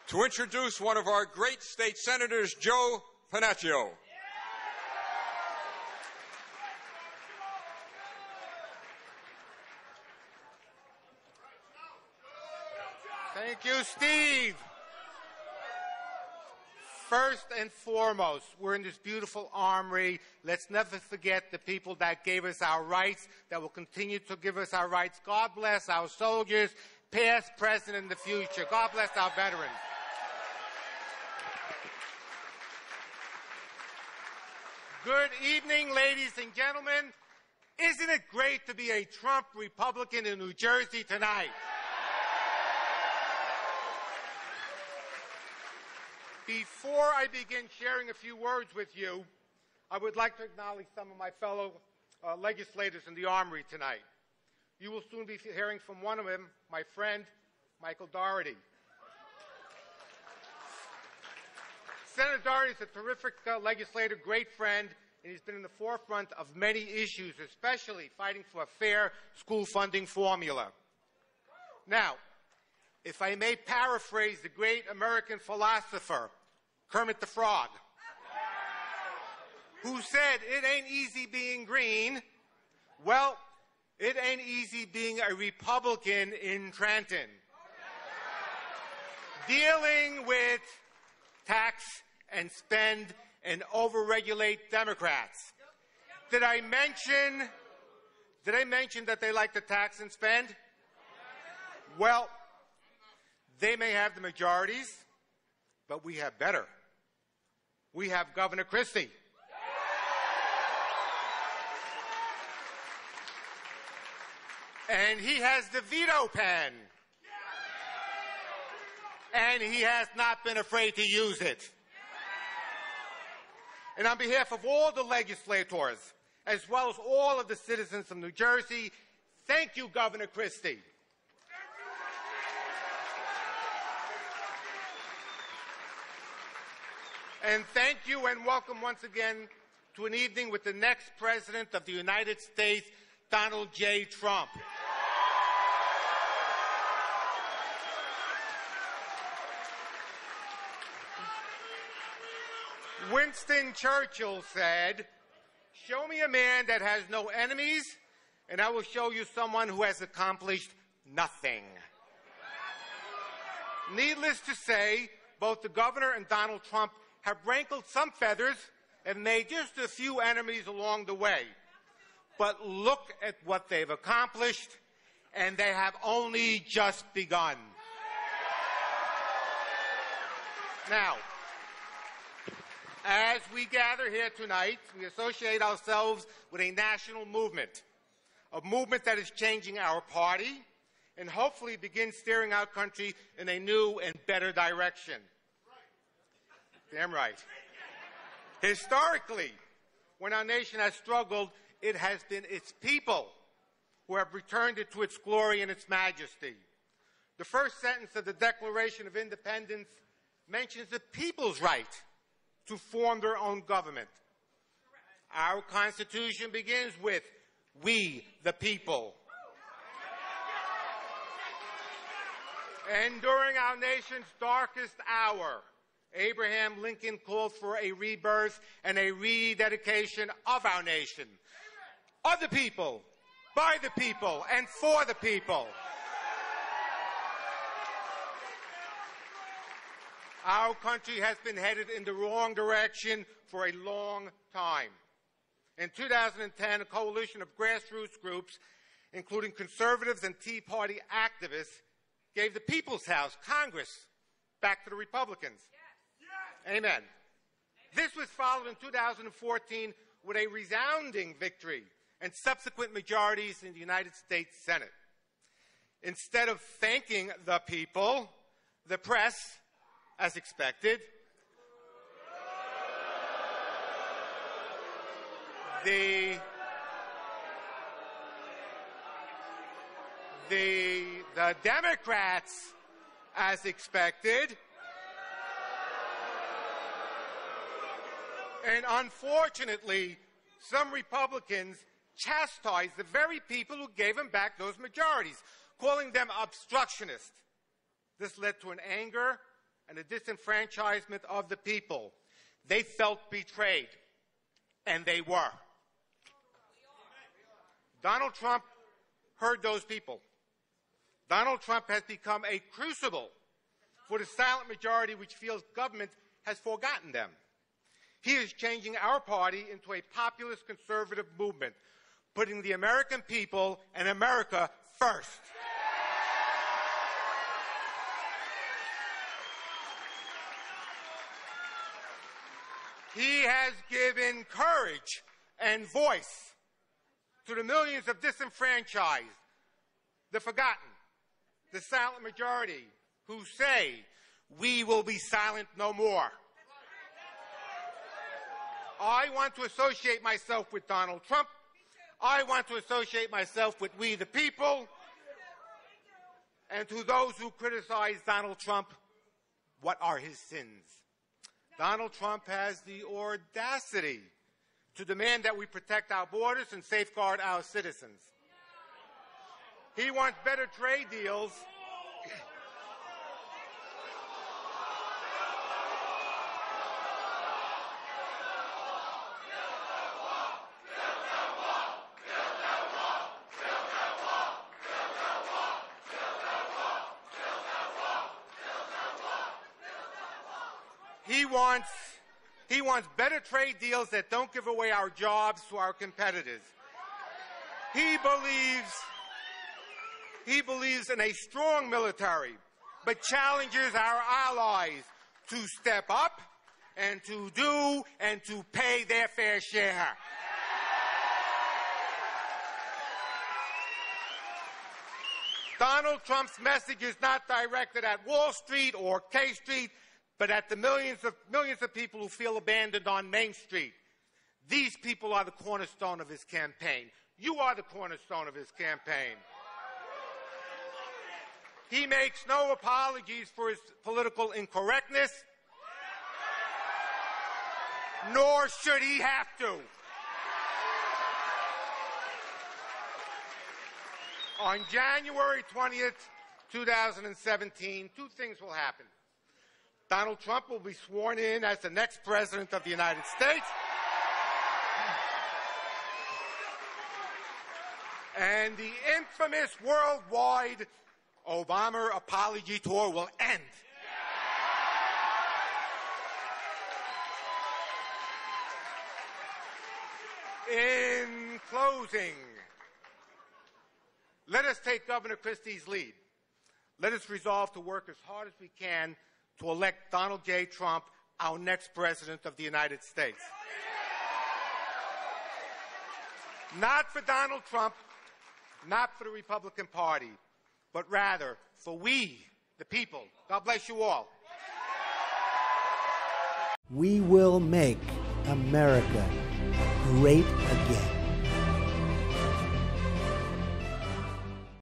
to introduce one of our great state senators, Joe Pennacchio. Thank you, Steve. First and foremost, we're in this beautiful armory. Let's never forget the people that gave us our rights, that will continue to give us our rights. God bless our soldiers, past, present, and the future. God bless our veterans. Good evening, ladies and gentlemen. Isn't it great to be a Trump Republican in New Jersey tonight? Before I begin sharing a few words with you, I would like to acknowledge some of my fellow legislators in the Armory tonight. You will soon be hearing from one of them, my friend, Michael Dougherty. Senator Dougherty is a terrific legislator, great friend, and he's been in the forefront of many issues, especially fighting for a fair school funding formula. Now, if I may paraphrase the great American philosopher, Kermit the Frog, who said, "It ain't easy being green." Well, it ain't easy being a Republican in Trenton. Dealing with tax and spend and overregulate Democrats. Did I mention that they like to tax and spend? Well, they may have the majorities, but we have better. We have Governor Christie. And he has the veto pen. And he has not been afraid to use it. And on behalf of all the legislators, as well as all of the citizens of New Jersey, thank you, Governor Christie. And thank you and welcome once again to an evening with the next President of the United States, Donald J. Trump. Winston Churchill said, "Show me a man that has no enemies, and I will show you someone who has accomplished nothing." Needless to say, both the governor and Donald Trump have rankled some feathers and made just a few enemies along the way. But look at what they've accomplished, and they have only just begun. Now, as we gather here tonight, we associate ourselves with a national movement, a movement that is changing our party and hopefully begin steering our country in a new and better direction. Damn right. Historically, when our nation has struggled, it has been its people who have returned it to its glory and its majesty. The first sentence of the Declaration of Independence mentions the people's right to form their own government. Our Constitution begins with, "We the people." And during our nation's darkest hour, Abraham Lincoln called for a rebirth and a rededication of our nation. Of the people, by the people, and for the people. Our country has been headed in the wrong direction for a long time. In 2010, a coalition of grassroots groups, including conservatives and Tea Party activists, gave the People's House, Congress, back to the Republicans. Amen. This was followed in 2014 with a resounding victory and subsequent majorities in the United States Senate. Instead of thanking the people, the press, as expected, the Democrats, as expected, and unfortunately, some Republicans chastised the very people who gave them back those majorities, calling them obstructionists. This led to an anger and the disenfranchisement of the people. They felt betrayed, and they were. Donald Trump heard those people. Donald Trump has become a crucible for the silent majority which feels government has forgotten them. He is changing our party into a populist conservative movement, putting the American people and America first. He has given courage and voice to the millions of disenfranchised, the forgotten, the silent majority who say, "We will be silent no more." I want to associate myself with Donald Trump. I want to associate myself with we the people. And to those who criticize Donald Trump, what are his sins? Donald Trump has the audacity to demand that we protect our borders and safeguard our citizens. He wants better trade deals. He wants better trade deals that don't give away our jobs to our competitors. He believes in a strong military, but challenges our allies to step up and to do and to pay their fair share. Donald Trump's message is not directed at Wall Street or K Street, but at the millions of people who feel abandoned on Main Street. These people are the cornerstone of his campaign. You are the cornerstone of his campaign. He makes no apologies for his political incorrectness, nor should he have to. On January 20th, 2017, two things will happen. Donald Trump will be sworn in as the next president of the United States. And the infamous worldwide Obama apology tour will end. In closing, let us take Governor Christie's lead. Let us resolve to work as hard as we can to elect Donald J. Trump, our next president of the United States. Not for Donald Trump, not for the Republican Party, but rather for we, the people. God bless you all. We will make America great again.